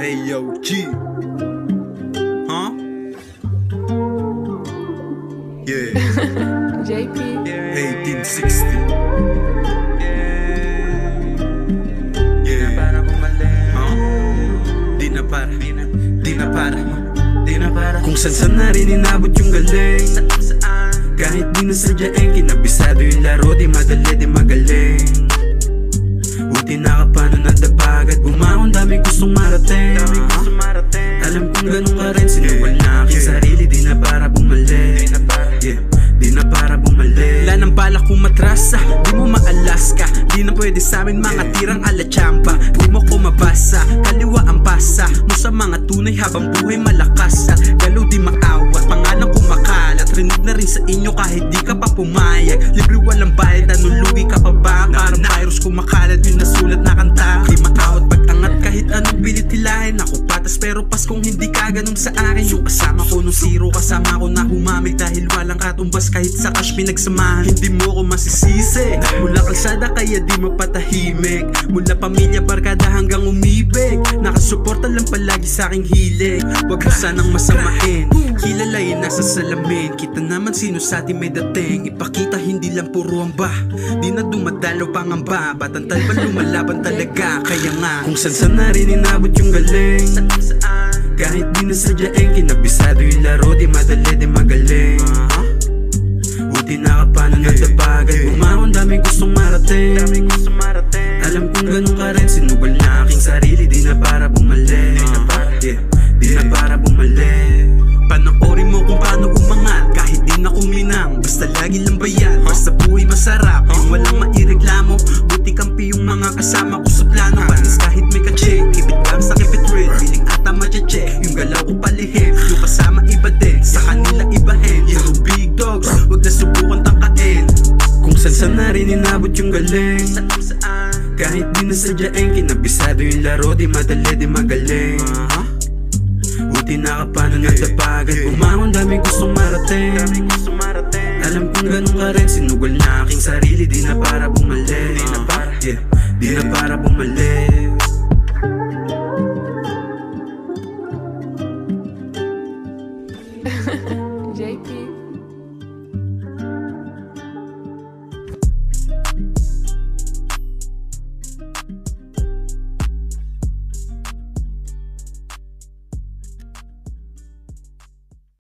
Hey yo, G. Huh? Yeah. JP. 1860. Yeah. Huh? Di na para. Kung saan na rin inabot yung galing. Kahit di na sadyain, kinabisado yung laro. Di madali, di magaling. Buti nakapano nadapagad, bumangon, daming gustong marating. Alam kong ganun ka rin, sinuwal na aking sarili. Di na para bumalik. Di na para bumalik. Wala nang balak kung matrasa, di mo maalas ka. Di na pwede sa'min mga tirang alatsampa. Di mo ko mabasa, kaliwa ang pasa mo sa mga tunay habang buhay malakas. At galaw di maawat, pangalang kumakalat. Rinig na rin sa inyo kahit di ka pa pumayag. Libre walang bayad, anong lugi ka pa ba? Parang virus kumakalat, yung nasulat na kanta. Di maawat pag-angat kahit anong pilit hilahin. Ako patas pero pas kung hindi ka ganun sa akin. Yung kasama ko nung zero, kasama ko na humamig. Dahil walang katumbas kahit sa cash pinagsamahan. Hindi mo ko masisisi, mula kalsada kaya di mapatahimik. Mula pamilya, barkada hanggang umibig. Nakasuporta lang palagi sa aking hilig. Huwag mo sanang masamain, kilalain nasa salamin. Kita naman sino sa atin may dating. Ipakita hindi lang puro ang ba. Di na dumadalaw pangamba. Batantal ba lumalaban talaga. Kaya nga kung saan na rin inabot yung galing. Kahit di na sadyain, kinabisado yung laro. Di madali, di magaling. Buti nakapano nadapagad, bumangon, daming gustong marating. Alam kong ganun ka rin, sinugal na aking sarili. Di na para bumalik. Di na para bumalik. Panoorin mo kung paano umangat kahit di na kuminang. Basta lagi lang bayad, basta buhay masarap. Yung walang maireklamo, buti kampi yung mga kasama ko sa plano. Panis kahit may ka-check, keep it back sa keep it real. Feeling ata ma-check, yung galaw ko palihim. Yung kasama iba din, sa kanila ibahin. Yung big dogs, wag na subukan tangkain. Kung saan na rin inabot yung galing. Kahit di na sadyain, kinabisado yung laro. Di madali, di magaling. Buti nakapano nadapagad, bumangon, daming gustong marating. Alam kong ganun ka rin, sinugal na aking sarili. Di na para bumalik. Di na para bumalik.